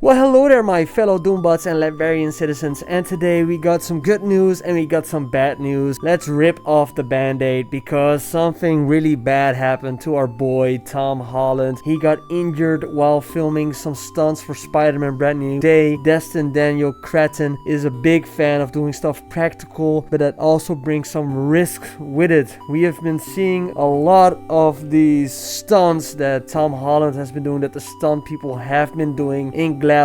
Well, hello there, my fellow Doombots and Librarian citizens, and today we got some good news and we got some bad news. Let's rip off the band-aid because something really bad happened to our boy Tom Holland. He got injured while filming some stunts for Spider-Man Brand New Day. Destin Daniel Cretton is a big fan of doing stuff practical, but that also brings some risk with it. We have been seeing a lot of these stunts that Tom Holland has been doing, that the stunt people have been doing in Glasgow.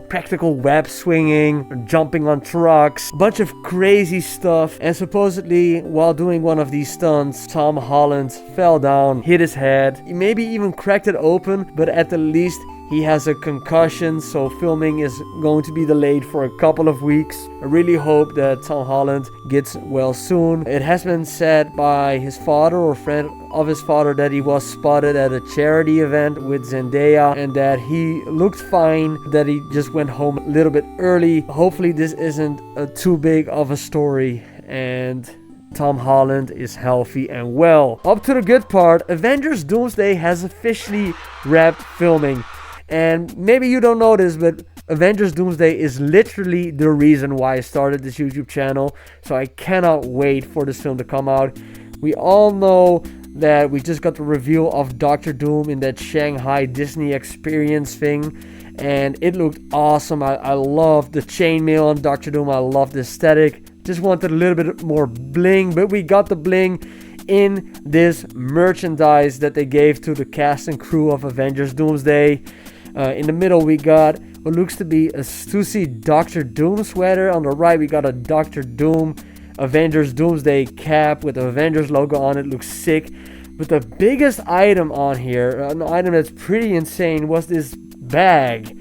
Practical web swinging, jumping on trucks, a bunch of crazy stuff. And supposedly while doing one of these stunts, Tom Holland fell down, hit his head, he maybe even cracked it open, but at the least he has a concussion, so filming is going to be delayed for a couple of weeks. I really hope that Tom Holland gets well soon. It has been said by his father or friend of his father that he was spotted at a charity event with Zendaya and that he looked fine, that he just went home a little bit early. Hopefully this isn't too big of a story and Tom Holland is healthy and well. Up to the good part, Avengers DOOMSDAY has officially wrapped filming. And maybe you don't know this, but Avengers DOOMSDAY is literally the reason why I started this YouTube channel. So I cannot wait for this film to come out. We all know that we just got the reveal of Doctor Doom in that Shanghai Disney experience thing. And it looked awesome. I love the chainmail on Doctor Doom. I love the aesthetic. Just wanted a little bit more bling, but we got the bling in this merchandise that they gave to the cast and crew of Avengers DOOMSDAY. In the middle we got what looks to be a Stussy Doctor Doom sweater. On the right we got a Doctor Doom Avengers DOOMSDAY cap with the Avengers logo on it. Looks sick. But the biggest item on here, an item that's pretty insane, was this bag.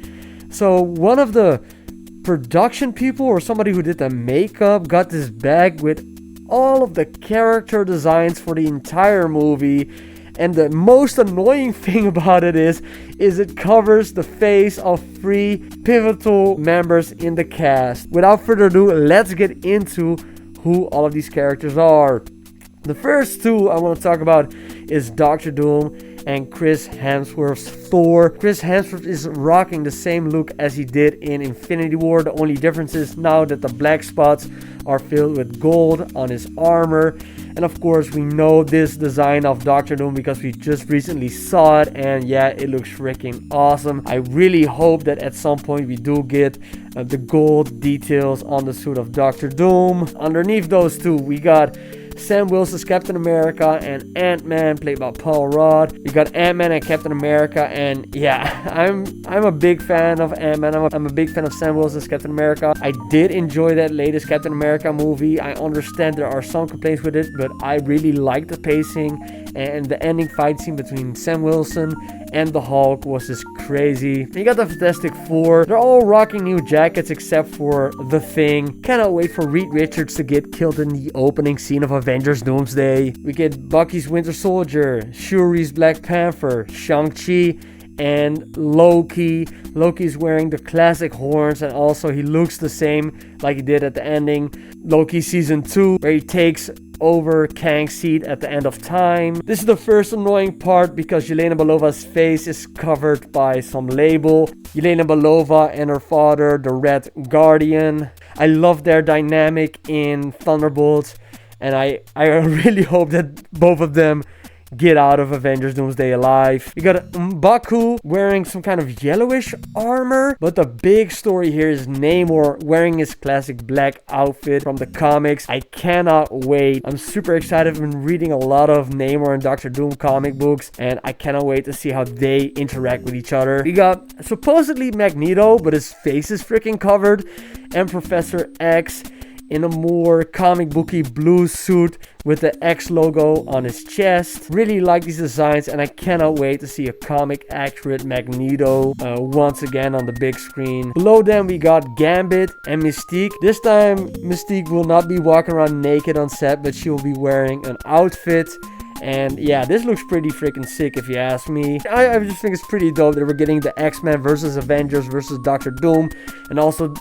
So one of the production people or somebody who did the makeup got this bag with all of the character designs for the entire movie. And the most annoying thing about it is it covers the face of 3 pivotal members in the cast. Without further ado, let's get into who all of these characters are. The first two I want to talk about is Doctor Doom and Chris Hemsworth's Thor. Chris Hemsworth is rocking the same look as he did in Infinity War. The only difference is now that the black spots are filled with gold on his armor. And of course we know this design of Doctor Doom because we just recently saw it, and yeah, it looks freaking awesome. I really hope that at some point we do get the gold details on the suit of Doctor Doom. Underneath those two we got Sam Wilson's Captain America and Ant-Man, played by Paul Rudd. We got Ant-Man and Captain America, and yeah, I'm a big fan of Ant-Man. I'm a big fan of Sam Wilson's Captain America. I did enjoy that latest Captain America movie. I understand there are some complaints with it, but I really like the pacing, and the ending fight scene between Sam Wilson and the Hulk was just crazy. You got the Fantastic Four. They're all rocking new jackets except for the Thing. Cannot wait for Reed Richards to get killed in the opening scene of Avengers DOOMSDAY. We get Bucky's Winter Soldier, Shuri's Black Panther, Shang-Chi, and Loki. Loki's wearing the classic horns, and also he looks the same like he did at the ending. Loki season 2, where he takes over Kang's seat at the end of time. This is the first annoying part because Yelena Belova's face is covered by some label. Yelena Belova and her father, the Red Guardian. I love their dynamic in Thunderbolts, and I really hope that both of them get out of Avengers DOOMSDAY alive. We got M'Baku wearing some kind of yellowish armor, but the big story here is Namor wearing his classic black outfit from the comics. I cannot wait. I'm super excited. I've been reading a lot of Namor and Doctor Doom comic books, and I cannot wait to see how they interact with each other. We got supposedly Magneto, but his face is freaking covered, and Professor X in a more comic booky blue suit with the X logo on his chest. Really like these designs, and I cannot wait to see a comic accurate Magneto once again on the big screen. Below them we got Gambit and Mystique. This time Mystique will not be walking around naked on set, but she will be wearing an outfit. And yeah, this looks pretty freaking sick if you ask me. I just think it's pretty dope that we're getting the X-Men versus Avengers versus Doctor Doom. And also,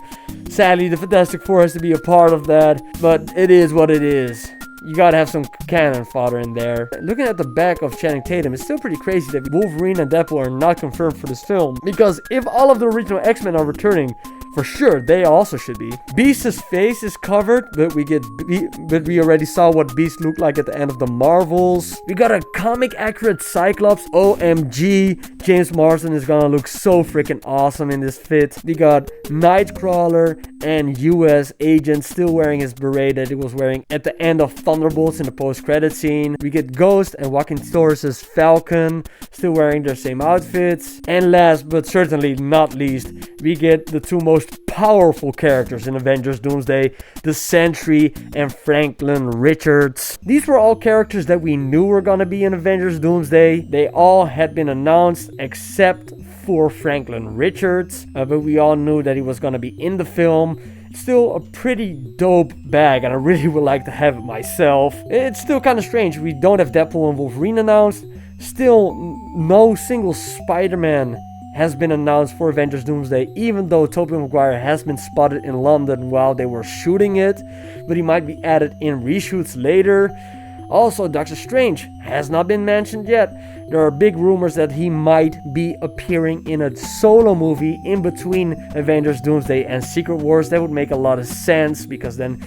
sadly, the Fantastic Four has to be a part of that. But it is what it is. you gotta have some cannon fodder in there. Looking at the back of Channing Tatum, it's still pretty crazy that Wolverine and Deadpool are not confirmed for this film. Because if all of the original X-Men are returning, for sure, they also should be. Beast's face is covered, but we already saw what Beast looked like at the end of the Marvels. We got a comic accurate Cyclops. OMG, James Marsden is gonna look so freaking awesome in this fit. We got Nightcrawler and US Agent still wearing his beret that he was wearing at the end of Thunderbolts in the post-credit scene. We get Ghost and Joaquin Torres' Falcon still wearing their same outfits. And last but certainly not least, we get the two most powerful characters in Avengers Doomsday, the Sentry and Franklin Richards. These were all characters that we knew were gonna be in Avengers Doomsday. They all had been announced except for Franklin Richards, but we all knew that he was gonna be in the film. Still a pretty dope bag, and I really would like to have it myself. It's still kind of strange we don't have Deadpool and Wolverine announced. Still no single Spider-Man has been announced for Avengers Doomsday, even though Tobey Maguire has been spotted in London while they were shooting it, but he might be added in reshoots later. Also, Doctor Strange has not been mentioned yet. There are big rumors that he might be appearing in a solo movie in between Avengers Doomsday and Secret Wars. That would make a lot of sense, because then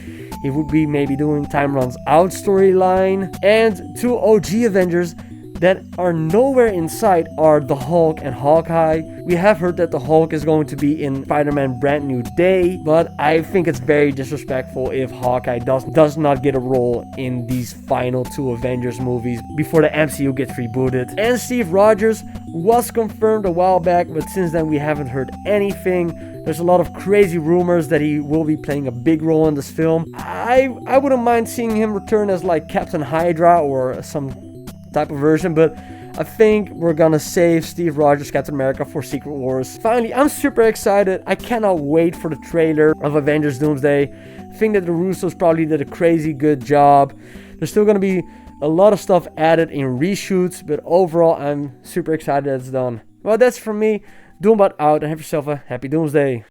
he would be maybe doing Time Runs Out storyline. And two OG Avengers that are nowhere in sight are the Hulk and Hawkeye. We have heard that the Hulk is going to be in Spider-Man Brand New Day, but I think it's very disrespectful if Hawkeye does not get a role in these final two Avengers movies before the MCU gets rebooted. And Steve Rogers was confirmed a while back, but since then we haven't heard anything. There's a lot of crazy rumors that he will be playing a big role in this film. I wouldn't mind seeing him return as like Captain Hydra or some type of version, but I think we're gonna save Steve Rogers Captain America for Secret Wars. Finally, I'm super excited. I cannot wait for the trailer of Avengers Doomsday. I think that the Russos probably did a crazy good job. There's still gonna be a lot of stuff added in reshoots, but overall I'm super excited that it's done. Well, that's from me. Doombot out, and have yourself a happy Doomsday.